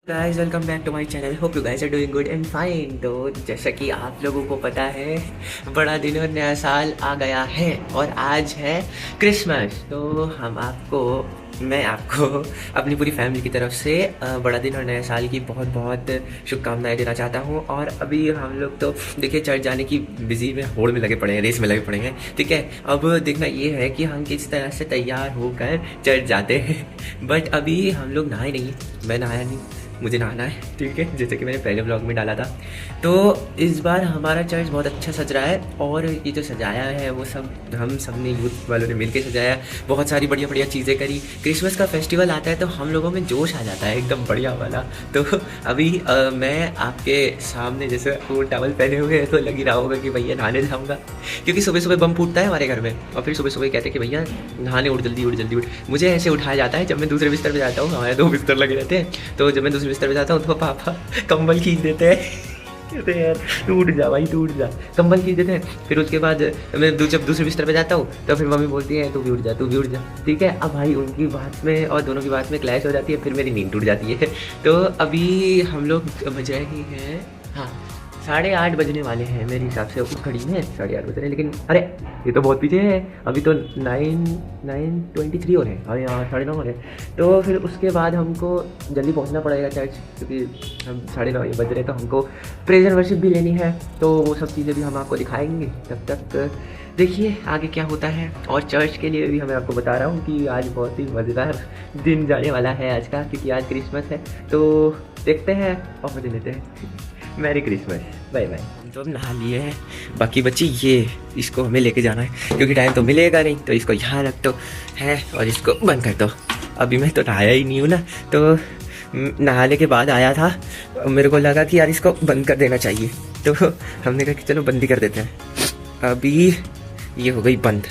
Guys welcome back to my channel. Hope you guys are doing good and fine. तो जैसा कि आप लोगों को पता है, बड़ा दिन और नया साल आ गया है और आज है क्रिसमस। तो मैं आपको अपनी पूरी फैमिली की तरफ से बड़ा दिन और नए साल की बहुत बहुत शुभकामनाएं देना चाहता हूं। और अभी हम लोग तो देखिए चर्च जाने की बिजी में होड़ में लगे पड़े हैं, रेस में लगे पड़े हैं। ठीक है, अब देखना ये है कि हम किस तरह से तैयार होकर चर्च जाते हैं। बट अभी हम लोग नहाए नहीं, मैं नहाया नहीं, मुझे नहाना है। ठीक है, जैसे कि मैंने पहले ब्लॉग में डाला था। तो इस बार हमारा चर्च बहुत अच्छा सज रहा है और ये जो सजाया है वो सब हम सब ने यूथ वालों ने मिलकर सजाया। बहुत सारी बढ़िया बढ़िया चीज़ें करी। क्रिसमस का फेस्टिवल आता है तो हम लोगों में जोश आ जाता है एकदम बढ़िया वाला। तो अभी मैं आपके सामने जैसे वो टॉवल पहने हुए हैं तो लग ही रहा होगा कि भैया नहाने जाऊँगा, क्योंकि सुबह सुबह बम फूटता है हमारे घर में और फिर सुबह सुबह कहते हैं कि भैया नहाने उठ, जल्दी उठ जल्दी उठ। मुझे ऐसे उठाया जाता है जब मैं दूसरे बिस्तर पर जाता हूँ, हमारे 2 बिस्तर लगे रहते हैं। तो जब मैं दूसरे बिस्तर पे जाता हूँ तो पापा कंबल खींच देते हैं, कहते हैं यार टूट जा भाई टूट जा, कंबल खींच देते हैं। फिर उसके बाद मैं जब दूसरे बिस्तर पे जाता हूँ तो फिर मम्मी बोलती है तू भी उठ जा तू भी उठ जा। ठीक है, अब भाई उनकी बात में और दोनों की बात में क्लैश हो जाती है, फिर मेरी नींद टूट जाती है। तो अभी हम लोग बज रहे हैं, हाँ 8:30 बजने वाले हैं मेरे हिसाब से। उस घड़ी में 8:30 बज रहे हैं, लेकिन अरे ये तो बहुत पीछे है, अभी तो 9:23 हो रहे हैं और यहाँ 9:30 हो रहे हैं। तो फिर उसके बाद हमको जल्दी पहुँचना पड़ेगा चर्च, क्योंकि हम 9:30 बज रहे हैं तो हमको प्रेज एंड वर्शिप भी लेनी है। तो वो सब चीज़ें भी हम आपको दिखाएंगे। तब तक देखिए आगे क्या होता है। और चर्च के लिए भी मैं आपको बता रहा हूँ कि आज बहुत ही मज़ेदार दिन जाने वाला है आज का, क्योंकि आज क्रिसमस है। तो देखते हैं और मजे लेते हैं। Merry Christmas, bye bye. तो अब नहा लिए हैं, बाकी बच्ची ये इसको हमें लेके जाना है क्योंकि टाइम तो मिलेगा नहीं, तो इसको यहाँ रख दो है और इसको बंद कर दो। अभी मैं तो नहाया ही नहीं हूँ ना, तो नहाने के बाद आया था, मेरे को लगा कि यार इसको बंद कर देना चाहिए, तो हमने कहा कि चलो बंद ही कर देते हैं। अभी ये हो गई बंद,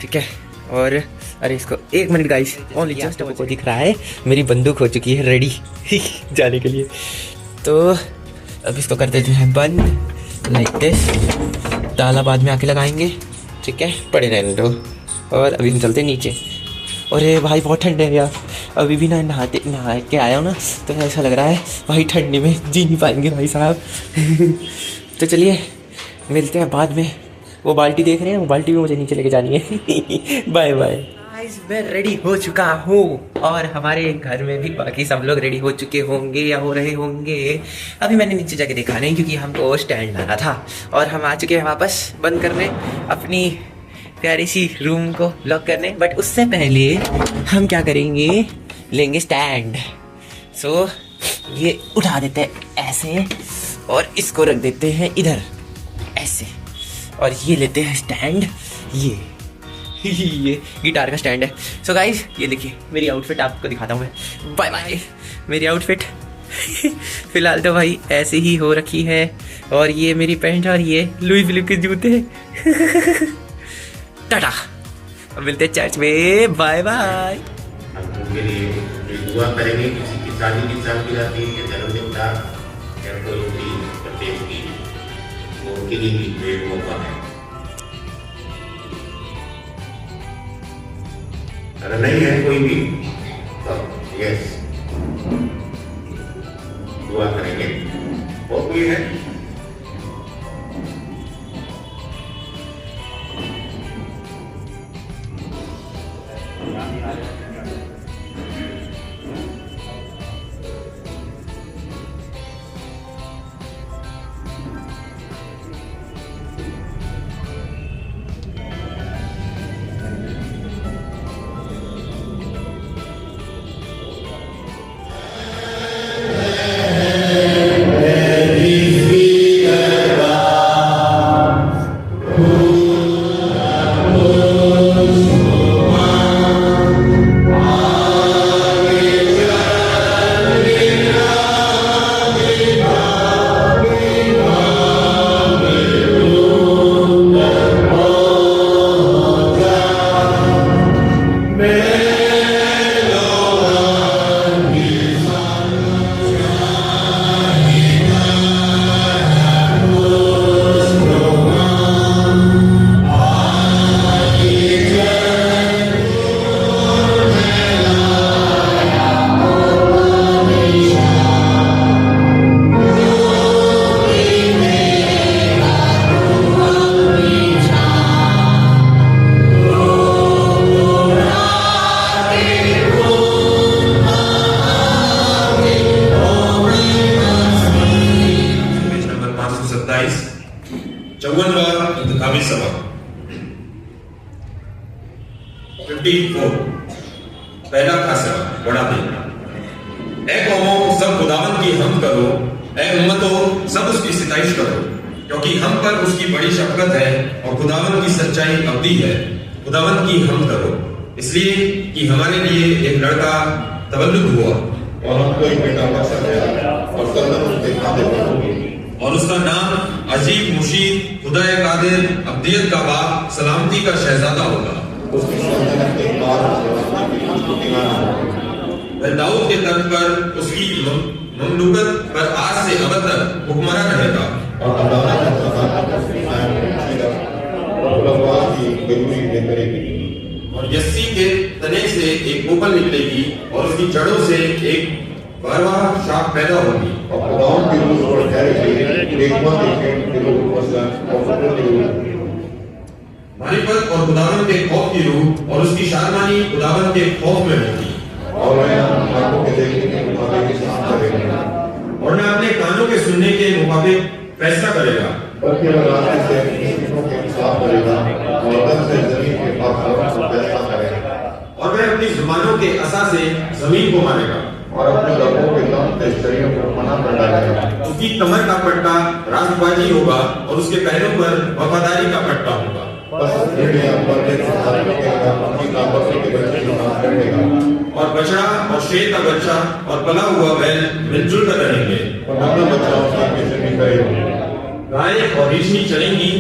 ठीक है। और अरे इसको 1 मिनट गाइस, ओनली जस्ट आपको दिख रहा है मेरी बंदूक हो चुकी है रेडी जाने के लिए। तो अब इसको कर देते हैं बंद, लाइक दिस। ताला बाद में आके लगाएंगे, ठीक है, पड़े रहने दो। और अभी हम चलते नीचे। अरे भाई बहुत ठंड है यार, अभी भी नहा के आया हूँ ना, तो ऐसा लग रहा है भाई ठंडी में जी नहीं पाएंगे भाई साहब तो चलिए मिलते हैं बाद में। वो बाल्टी देख रहे हैं, वो बाल्टी भी मुझे नीचे लेके जानी है बाय बाय। मैं रेडी हो चुका हूँ और हमारे घर में भी बाकी सब लोग रेडी हो चुके होंगे या हो रहे होंगे। अभी मैंने नीचे जाके देखा नहीं क्योंकि हमको स्टैंड लाना था। और हम आ चुके हैं वापस बंद करने अपनी प्यारी सी रूम को लॉक करने। बट उससे पहले हम क्या करेंगे, लेंगे स्टैंड। सो ये उठा देते हैं ऐसे और इसको रख देते हैं इधर ऐसे, और ये लेते हैं स्टैंड, ये गिटार का स्टैंड है। सो गाइज ये देखिए मेरी आउटफिट आपको दिखाता हूँ मैं, बाय बाय। मेरी आउटफिट फिलहाल तो भाई ऐसे ही हो रखी है, और ये मेरी पैंट और ये लुई फिलिप के जूते टाटा, अब मिलते हैं चर्च में, बाय बाय। उनके लिए दुआ करेंगे, किसी की शादी की सालगिरह की या जन्मदिन का या कोई भी बर्थडे की, वो उनके लिए भी ग्रेट मौका है। अगर नहीं है कोई भी तो यस दुआ करेंगे। और कोई है इस्लामी सबक 54 पहला खास सबक बड़ा दिन। ऐ कौमों, सब खुदावंद की हम्द करो, ऐ उम्मतों, सब उसकी सिताइश करो, क्योंकि हम पर उसकी बड़ी शफकत है और खुदावंद की सच्चाई अब्दी है। खुदावंद की हम्द करो, इसलिए कि हमारे लिए एक लड़का तवल्लुद हुआ और हमको एक बेटा बच्चा मिला और गर्दन उसके खाते पर होगी और उसका नाम अजीब, मुशीद, खुदाए कादिर, अब्दियत का बाप, सलामती का शहजादा होगा। उसकी सल्तनत के बाद उसकी ठिकाना होगा। वह दाऊद के तख्त पर उसकी ममलूकत पर आज से अब तक हुक्मरान रहेगा और अदालत का सदाकत उसकी कायम रखेगा और खुलफा की गुरूरी में करेगी। और यस्सी के तने से एक कोपल निकलेगी और उसकी जड़ों से एक बारहवां शाख पैदा होगी। और खुदावंद की रूह और ठहरेगी, हिकमत की रूह, वसत और फजल की रूह, मारिफत और खुदावंद के खौफ की रूह और उसकी शारमानी खुदावंद के खौफ में होगी। और वह आंखों के देखने के मुताबिक इंसाफ करेगा और न अपने कानों के सुनने के मुताबिक फैसला करेगा, बल्कि वह रास्ते से मुस्लिमों के इंसाफ करेगा और दर से जमीन के बादशाहों को फैसला करेगा और वह अपनी जुबानों के असा से जमीन को मारेगा और अपने लबों के दम से शरीर को मना कर डालेगा। उसकी कमर का पट्टा रास्तबाजी होगा और उसके पैरों पर वफादारी का पट्टा होगा। बस भेड़िया बकरे के साथ रखेगा, उनकी बकरे के बच्चे के साथ रहेगा और बछड़ा और शेर का बच्चा और पला हुआ बैल मिलजुल कर रहेंगे और दोनों बच्चा उसका पीछे नहीं करेगा। गाय और रीछनी चलेंगी,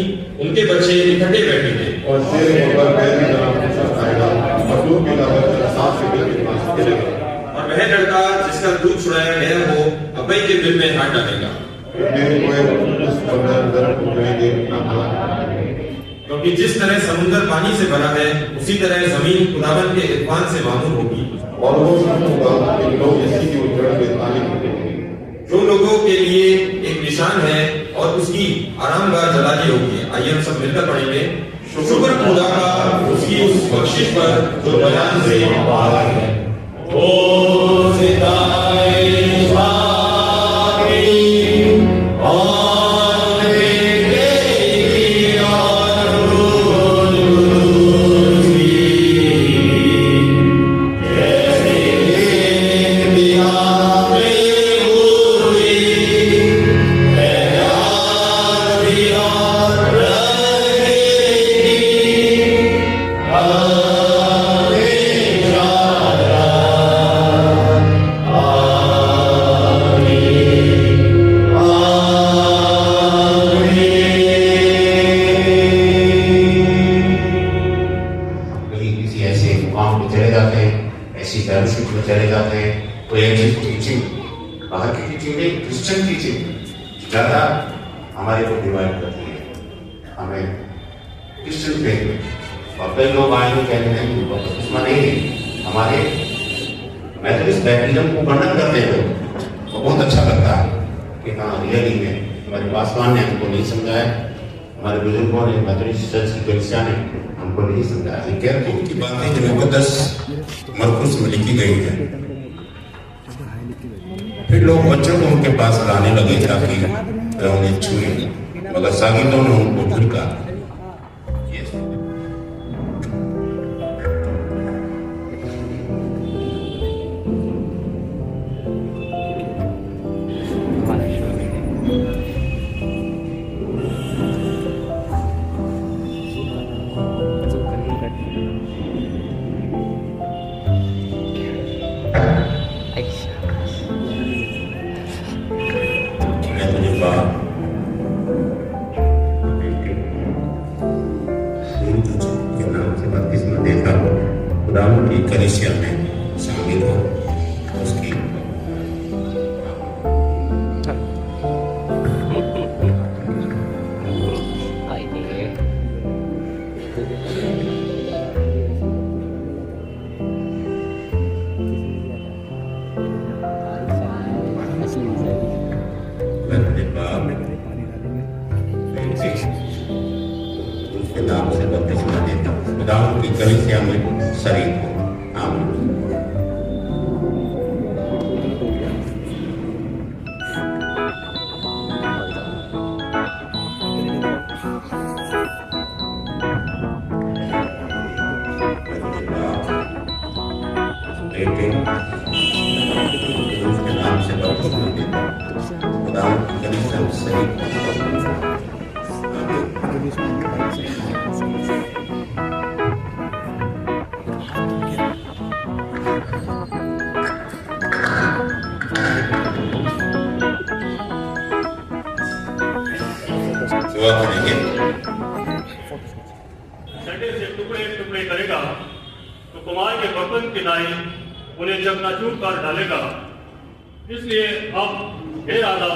उनके बच्चे इकट्ठे बैठेंगे और शेर होकर बैल की तरह पूछा खाएगा और दूध पीता बच्चा सांप के बिल के पास खेलेगा। और वह लड़का जिसका दूध छुड़ाया गया हो अब्बई के बिल में हाथ डालेगा, मेरे को उस बंदर दर को कहेंगे ना भला, क्योंकि जिस तरह समुद्र पानी से भरा है उसी तरह जमीन खुदावंद के इत्फान से मामूर होगी। और वो समझूंगा कि लोग इसी की उजड़ में तालीम करेंगे जो लोगों के लिए एक निशान है और उसकी आरामगाह जलाली होगी। आइए हम सब मिलकर पढ़ेंगे। शुक्र खुदा का उसकी उस बख्शिश पर जो बयान से बाहर है। ओ सितारे चले जाते हैं तो ऐसी टीचिंग, बाहर की टीचिंग नहीं, क्रिश्चियन टीचिंग ज़्यादा हमारे को डिवाइड करती है। हमें क्रिश्चियन फेथ में और कई लोग आएंगे कहते हैं कि बपतिस्मा नहीं है, हमारे मैथोडिस्ट बैप्टिज्म को वर्णन करते हैं तो बहुत अच्छा लगता है कि हाँ रियली में हमारे पासवान ने हमको नहीं समझाया, हमारे बुजुर्गों ने मैथोडिस्ट चर्च की कलिसिया ने हमको नहीं समझाया। केयर की बातें जो मुकद्दस मरकुस में लिखी गई है। फिर लोग बच्चों को उनके पास लाने लगे ताकि वह उन्हें छुए, मगर सागिदों ने उनको झुका। खुदावंद की कलीसिया में शामिल हो, उसकी उसके नाम से बपतिस्मा देता हूं, खुदावंद की कलीसिया में शरीक हो। आमीन। खुदावंद की कलीसिया में सही दुआ करेंगे। सटे से टुकड़े टुकड़े करेगा तो कुमार के बर्तन की नाई उन्हें चकनाचूर कर डालेगा। इसलिए अब हे राजा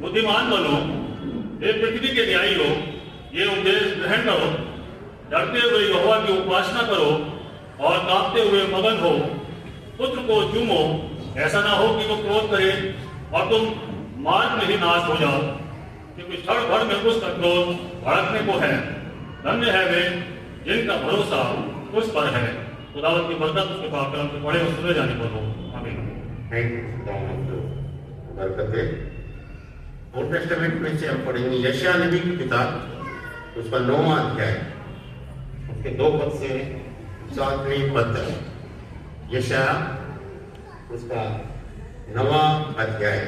बुद्धिमान बनो, हे पृथ्वी के न्यायी हो, ये उपदेश ग्रहण करो, डरते हुए यहोवा की उपासना करो और कांपते हुए मगन हो। पुत्र को चूमो, ऐसा ना हो कि वो क्रोध करे और तुम मार्ग में ही नाश हो जाओ, क्योंकि क्षण भर में उसका क्रोध भड़कने को है। धन्य है वे जिनका भरोसा उस पर है। खुदावंद की बरकत उसके पाकलम से पढ़े और सुने जाने पर हो। आमीन। थैंक यू खुदावंद बरकत दे। ओल्ड टेस्टामेंट में से हम पढ़ेंगे यशायाह नबी की किताब, उसका 9वां अध्याय, उसके 2 पद से 7वें पद तक। यशायाह उसका 9वां अध्याय,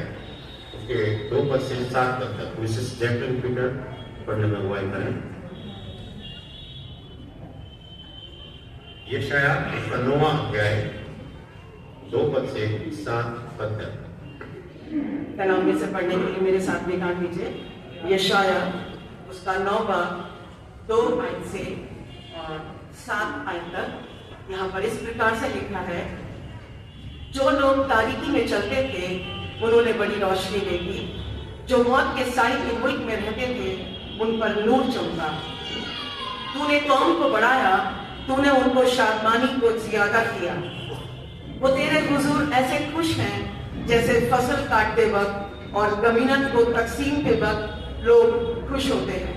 उसके 2 पद से 7 पद तक। मिसेस जैकलिन पीटर पढ़ने में अगुवाई करें। यशायाह उसका 9वां अध्याय, 2 पद से 7 पद तक। कलाम में से पढ़ने के लिए मेरे साथ में गान लीजिए। यशायाह उसका 9वां 2 आयत से और 7 आयत तक। यहाँ पर इस प्रकार से लिखा है, जो लोग तारीकी में चलते थे उन्होंने बड़ी रोशनी देखी, जो मौत के साए के मुल्क में रहते थे उन पर नूर चमका। तूने कौम को बढ़ाया, तूने उनको शादमानी को ज्यादा किया। वो तेरे हुजूर ऐसे खुश हैं जैसे फसल काटते वक्त और गमीनत को तकसीम के वक्त लोग खुश होते हैं,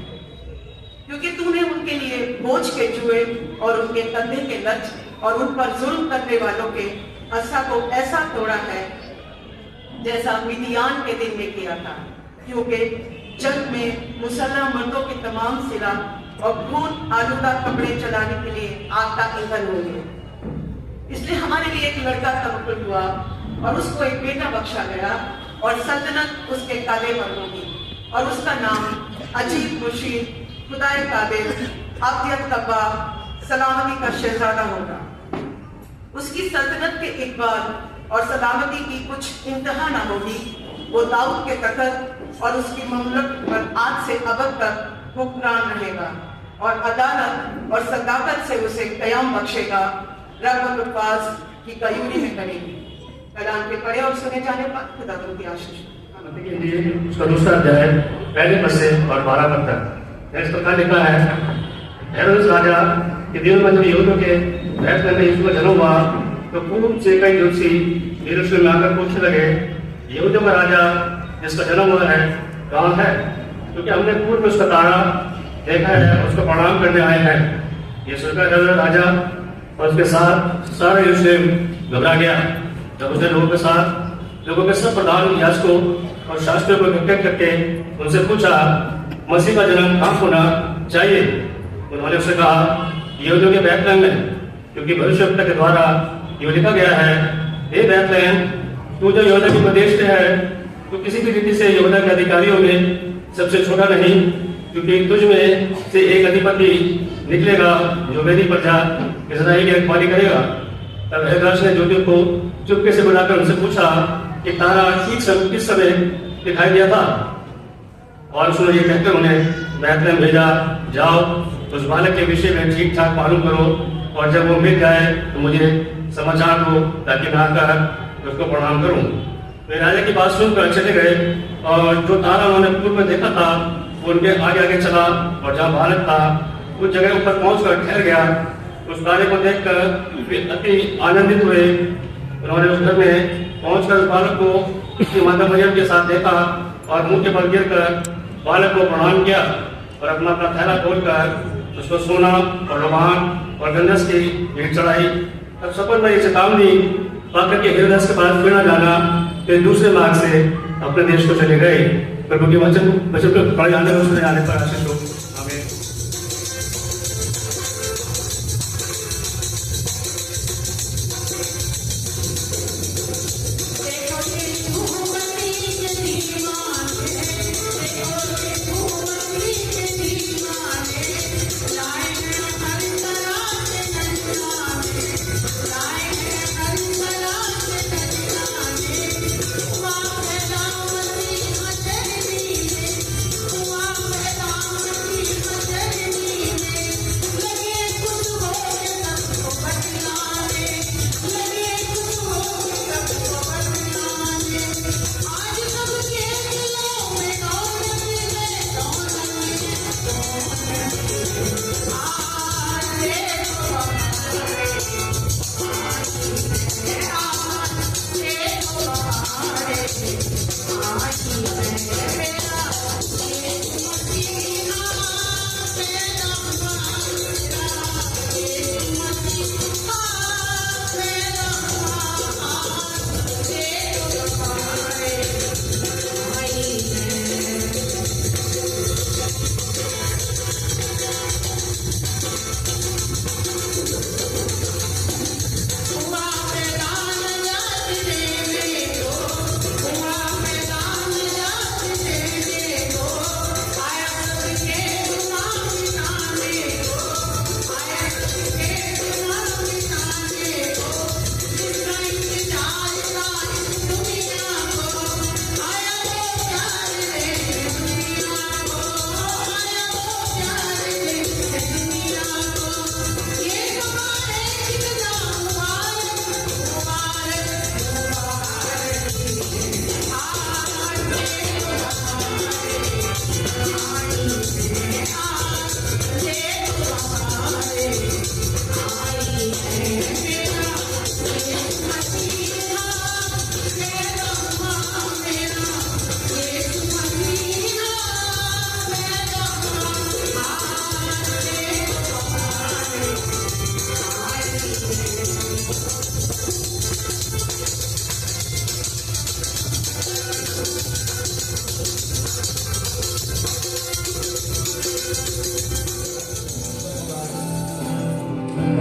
क्योंकि तूने उनके लिए बोझ के जुए और उनके कंधे के लच और उन पर जुल्म करने वालों के असा को ऐसा तोड़ा है जैसा मिदियान के दिन में किया था। क्योंकि जंग में मुसल्लह मर्दों के तमाम सिला और खून आलूदा कपड़े चलाने के लिए आग का ईंधन होंगे। इसलिए हमारे लिए एक लड़का तवक्कुल हुआ और उसको एक बेटा बख्शा गया और सल्तनत उसके काले पर होगी और उसका नाम अजीब मुशीर, खुदाए कादिर, आफियत का बाप, सलामती का शहजादा होगा। उसकी सल्तनत के इकबाल और सलामती की कुछ इंतहा न होगी। वो दाऊद के तखत और उसकी ममलकत पर आज से अबद तक हुक्मरान रहेगा और अदालत और सदाकत से उसे कयाम बख्शेगा। रब अल्फाज की कयूरी में करेगी। कलाम के पढ़े और सुने जाने पर खुदा की आशीष। के लिए उसका दूसरा अध्याय 1 पद से और 12 पद तक। इस प्रकार लिखा है, हेरोदेस राजा के दिनों में जब यहूदियों के बैतलहम में यीशु का जन्म हुआ तो पूर्व से कई ज्योतिषी यरूशलेम में आकर पूछने लगे, यहूदियों का राजा जिसका जन्म हुआ है कहाँ है? क्योंकि हमने पूर्व में उसका तारा देखा है, उसको प्रणाम करने आए हैं। ये सुनकर हेरोदेस राजा और उसके साथ सारा यरूशलेम घबरा गया। जब उसने लोगों के सब प्रधान याजकों और शास्त्रियों को इकट्ठे करके उनसे पूछा, मसीह का जन्म कहाँ होना चाहिए? उन्होंने उससे कहा, यहूदियों के बैतलहम में, क्योंकि भविष्यवक्ता के द्वारा ये लिखा गया है, हे बैतलहम, तू जो यहूदा के प्रदेश से है, तो किसी भी रीति से यहूदा के अधिकारियों में सबसे छोटा नहीं, क्योंकि तुझ में से एक अधिपति निकलेगा जो मेरी प्रजा इस्राएल की रखवाली करेगा। तब हेरोदेस ने ज्योतियों को चुपके से बुलाकर उनसे पूछा कि तारा किस समय दिखाई दिया था? और उसने ये कहकर उन्हें बैतलहम भेजा, जाओ उस बालक के विषय में ठीक ठाक मालूम करो और जब वो मिल जाए तो मुझे समाचार दो ताकि मैं आकर उसको प्रणाम करूं। वे राजा की बात सुनकर चले गए और जो तारा उन्होंने पूर्व में देखा था वो उनके आगे आगे चला और जहाँ बालक था उस जगह ऊपर पहुंचकर ठहर गया। उस तारे को देखकर वे अति आनंदित हुए। उन्होंने उस घर में पहुंचकर उस बालक को उसकी माता मरियम के साथ देखा और मुंह के बल गिरकर बालक को प्रणाम किया और अपना थैला खोलकर उसको सोना और रोमान और गंधस की भेंट चढ़ाई। तब सपन में ये चेतावनी पाकर के हेरोदेस के पास फिर न जाना, फिर दूसरे मार्ग से अपने देश को चले गए। प्रभु के वचन को पढ़े जाने और सुने जाने पर आशीष हो। आमीन। देखो यीशु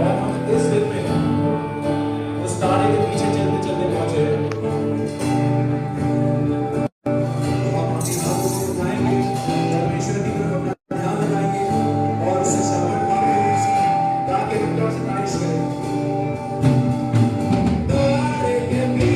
और हम इस दिन में उस तारे के पीछे चलते चलते पहुंचे हैं। तो हम अपनी आंखों को उठाएंगे, परमेश्वर की तरफ अपना ध्यान लगाएंगे और उससे समर्पण करेंगे ताकि हम से तारीफ करें। तारे के पीछे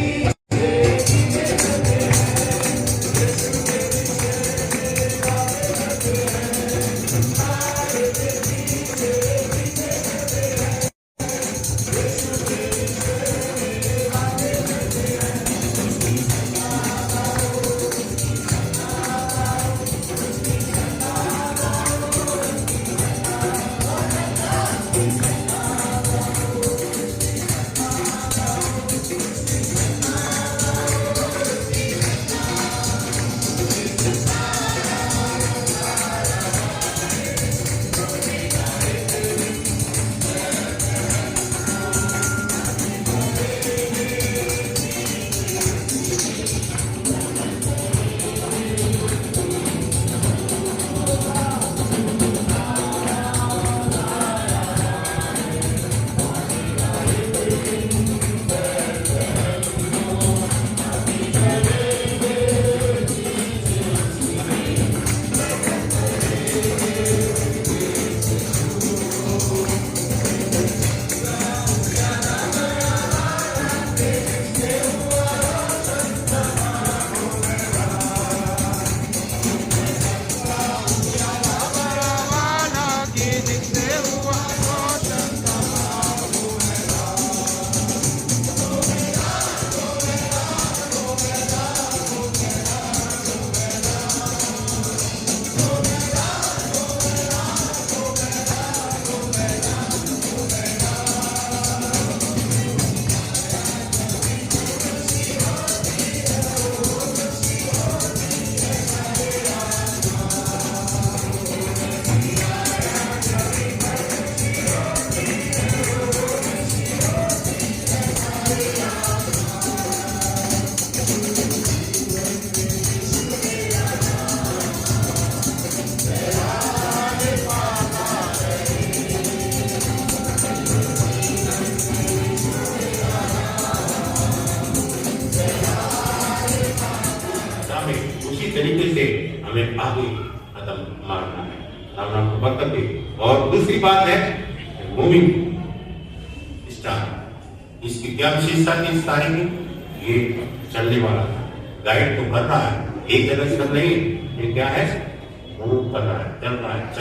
उसी तरीके से हमें आगे कदम मारना है। राम राम को बरकत दे। और दूसरी बात है मूविंग स्टार। इसकी क्या विशेषता थी इस तारे की? ये चलने वाला था, गाइड तो कर रहा है, एक जगह से नहीं, ये क्या है, मूव कर रहा है, चल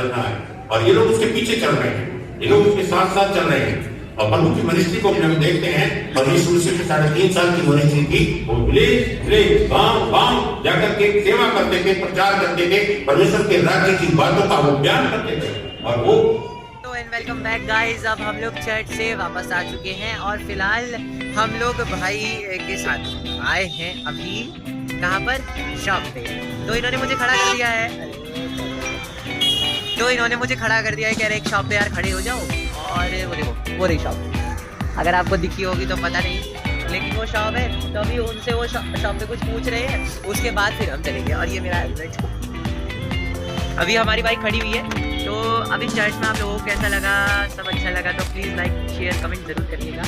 रहा है और ये लोग उसके पीछे चल रहे हैं, ये लोग उसके साथ साथ चल रहे हैं। और प्रभु की मिनिस्ट्री को हम देखते हैं, और यीशु मसीह की 3.5 साल की मिनिस्ट्री थी। वो विलेज गांव जाकर के सेवा करते थे, प्रचार करते थे, परमेश्वर के राज्य की बातों का वो बयान करते थे। और वो वेलकम बैक गाइस। अब हम लोग चर्च से वापस आ चुके हैं और फिलहाल हम लोग भाई के साथ आए हैं अभी कहाँ पर, शॉप पे। तो इन्होंने मुझे खड़ा कर दिया है, कह रहे एक शॉप पे यार खड़े हो जाओ। और वो देखो वो रही शॉप, अगर आपको दिखी होगी तो पता नहीं, लेकिन वो शॉप है। तो अभी उनसे वो शॉप पे कुछ पूछ रहे हैं, उसके बाद फिर हम चलेंगे। और ये मेरा हेलमेट, अभी हमारी बाइक खड़ी हुई है। तो अभी चर्च में आप लोगों को कैसा लगा, सब अच्छा लगा तो प्लीज़ लाइक शेयर कमेंट ज़रूर करिएगा।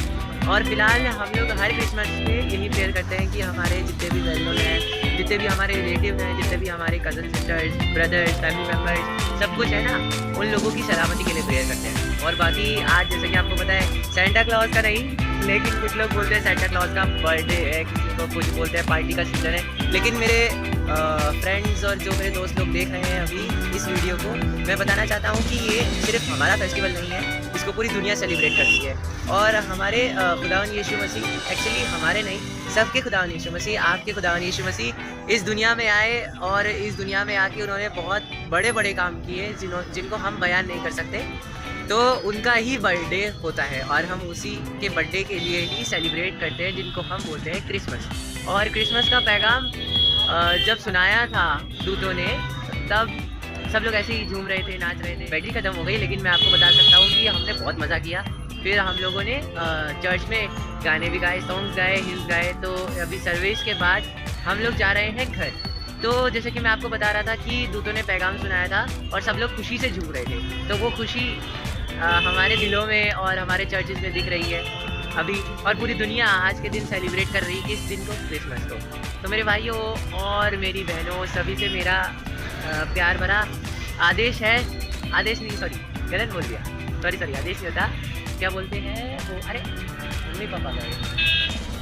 और फिलहाल हम लोग हर क्रिसमस पे यही प्रेयर करते हैं कि हमारे जितने भी वेल नोन हैं, जितने भी हमारे रिलेटिव हैं, जितने भी हमारे cousin sisters, brothers, family members, सब कुछ है ना, उन लोगों की सलामती के लिए प्रेयर करते हैं। और बाकी आज जैसे कि आपको पता है सेंटा क्लॉज का नहीं, लेकिन कुछ लोग बोलते हैं सेंटा क्लॉज का बर्थडे है, किसी को कुछ बोलते हैं पार्टी का सीजन है। लेकिन मेरे फ्रेंड्स और जो मेरे दोस्त लोग देख रहे हैं अभी इस वीडियो को, मैं बताना चाहता हूँ कि ये सिर्फ हमारा फेस्टिवल नहीं है, इसको पूरी दुनिया सेलिब्रेट करती है। और हमारे खुदावन यीशु मसीह, एक्चुअली हमारे नहीं, सबके खुदावन यीशु मसीह, आपके खुदावन यीशु मसीह इस दुनिया में आए और इस दुनिया में आके उन्होंने बहुत बड़े बड़े काम किए जिनको हम बयान नहीं कर सकते। तो उनका ही बर्थडे होता है और हम उसी के बर्थडे के लिए ही सेलिब्रेट करते हैं, जिनको हम बोलते हैं क्रिसमस। और क्रिसमस का पैगाम जब सुनाया था दूतों ने, तब सब लोग ऐसे ही झूम रहे थे, नाच रहे थे। बैटरी ख़त्म हो गई, लेकिन मैं आपको बता सकता हूँ कि हमने बहुत मज़ा किया। फिर हम लोगों ने चर्च में गाने भी गाए, सॉन्ग्स गाए, हिम्स गाए। तो अभी सर्विस के बाद हम लोग जा रहे हैं घर। तो जैसे कि मैं आपको बता रहा था कि दूतों ने पैगाम सुनाया था और सब लोग खुशी से झूम रहे थे, तो वो खुशी हमारे दिलों में और हमारे चर्चेज में दिख रही है अभी, और पूरी दुनिया आज के दिन सेलिब्रेट कर रही है इस दिन को, क्रिसमस को। तो मेरे भाइयों और मेरी बहनों सभी से मेरा प्यार भरा आदेश है, आदेश नहीं, सॉरी गलत बोल दिया, सॉरी आदेश नहीं होता, क्या बोलते हैं वो, अरे मम्मी पापा का,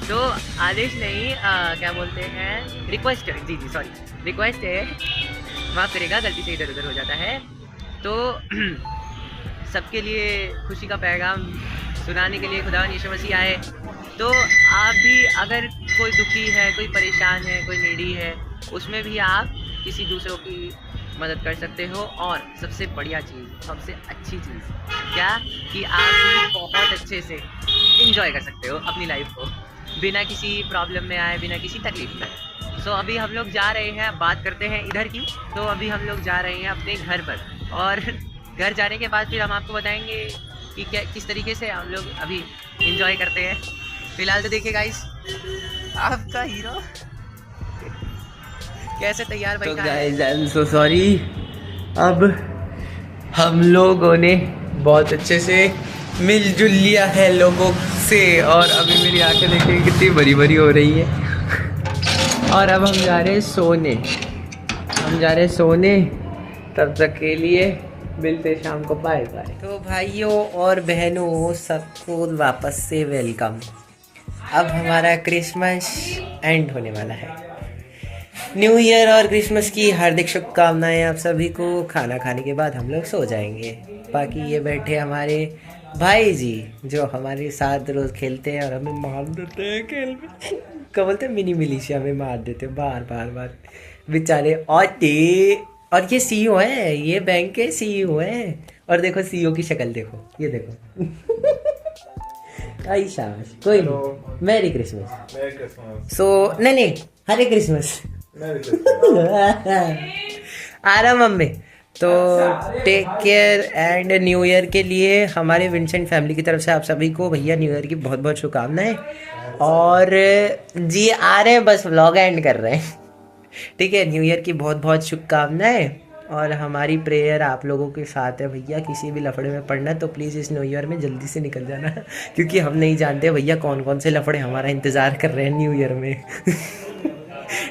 तो आदेश नहीं क्या बोलते हैं, रिक्वेस्ट है, जी सॉरी रिक्वेस्ट है, माफ़ करेगा गलती से इधर उधर हो जाता है। तो सबके लिए खुशी का पैगाम सुनाने के लिए खुदावन यीशु मसीह आए। तो आप भी अगर कोई दुखी है, कोई परेशान है, कोई नीडी है, उसमें भी आप किसी दूसरों की मदद कर सकते हो। और सबसे बढ़िया चीज़, सबसे अच्छी चीज़ क्या कि आप भी बहुत अच्छे से इंजॉय कर सकते हो अपनी लाइफ को, बिना किसी प्रॉब्लम में आए, बिना किसी तकलीफ में। सो अभी हम लोग जा रहे हैं, बात करते हैं इधर की। तो अभी हम लोग जा रहे हैं अपने घर पर, और घर जाने के बाद फिर हम आपको बताएंगे कि क्या किस तरीके से हम लोग अभी इंजॉय करते हैं। फिलहाल तो देखिए गाइस, आपका हीरो कैसे तैयार बैठा है। तो guys I am so sorry, अब हम लोगों ने बहुत अच्छे से मिलजुल लिया है लोगों से, और अभी मेरी आंखें देखिए कितनी बड़ी बड़ी हो रही है। और अब हम जा रहे हैं सोने, तब तक के लिए मिलते शाम को, बाय बाय। तो भाइयों और बहनों सबको वापस से वेलकम। अब हमारा क्रिसमस एंड होने वाला है। न्यू ईयर और क्रिसमस की हार्दिक शुभकामनाएं आप सभी को। खाना खाने के बाद हम लोग सो जाएंगे। बाकी ये बैठे हमारे भाई जी जो हमारे साथ रोज खेलते हैं और हमें मार देते हैं खेल में, क्या बोलते हैं, मिनी मिलिशिया में मार देते हैं बार बेचारे। और ये सीईओ है, ये बैंक के सीईओ है, और देखो सीईओ की शक्ल देखो, ये देखो। आई शाबाश, कोई नहीं, मैरी क्रिसमस। सो नहीं हरे क्रिसमस। आराम मम्मी। तो take care and new year के लिए हमारे विंसेंट फैमिली की तरफ से आप सभी को भैया न्यू ईयर की बहुत बहुत शुभकामनाएं। और जी आ रहे हैं, बस व्लॉग एंड कर रहे हैं, ठीक है। न्यू ईयर की बहुत बहुत शुभकामनाएं, और हमारी प्रेयर आप लोगों के साथ है भैया। किसी भी लफड़े में पड़ना तो प्लीज़ इस न्यू ईयर में जल्दी से निकल जाना, क्योंकि हम नहीं जानते भैया कौन कौन से लफड़े हमारा इंतज़ार कर रहे हैं न्यू ईयर में।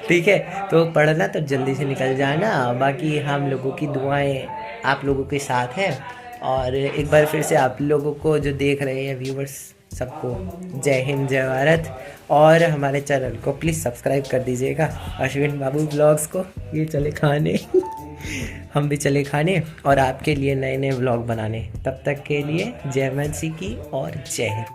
ठीक है, तो पढ़ना तो जल्दी से निकल जाना। बाकी हम लोगों की दुआएं आप लोगों के साथ हैं। और एक बार फिर से आप लोगों को जो देख रहे हैं व्यूवर्स सबको जय हिंद जय भारत, और हमारे चैनल को प्लीज़ सब्सक्राइब कर दीजिएगा। अश्विन बाबू ब्लॉग्स को, ये चले खाने हम भी चले खाने और आपके लिए नए नए व्लॉग बनाने। तब तक के लिए जय मनसी की और जय हिंद।